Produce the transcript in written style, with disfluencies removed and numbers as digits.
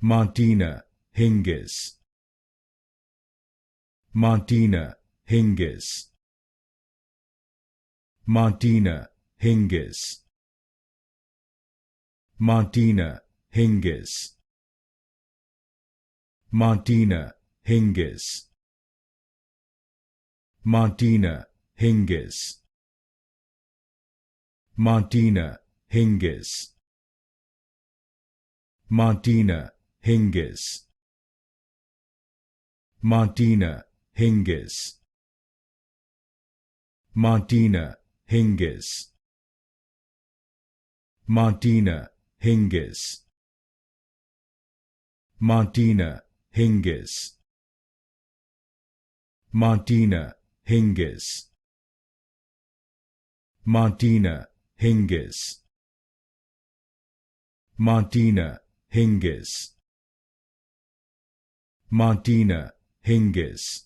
Martina Hingis, Martina Hingis, Martina Hingis, Martina Hingis, Martina Hingis, Martina Hingis, Martina Hingis, Martina Hingis, Martina Hingis, Martina Hingis, Martina Hingis, Martina Hingis, Martina Hingis, Martina Hingis, Martina Hingis, Martina Hingis,